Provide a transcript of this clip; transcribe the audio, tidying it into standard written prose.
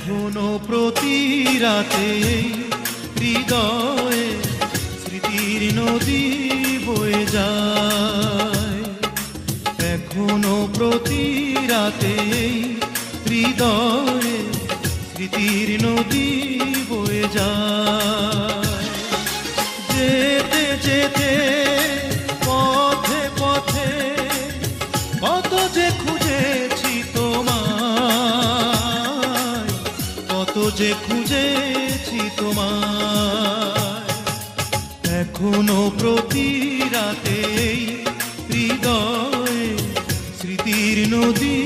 এখনো প্রতি রাতে হৃদয়ে স্মৃতির নদী বয়ে যায়। এখনো প্রতি রাতে হৃদয়ে স্মৃতির নদী বয়ে যায়। যেতে যেতে পথে পথে কত যে খুঁজেছি তোমায়, কত যে খুঁজেছি তোমায়। এখনো প্রতি রাতে হৃদয়ে স্মৃতির নদী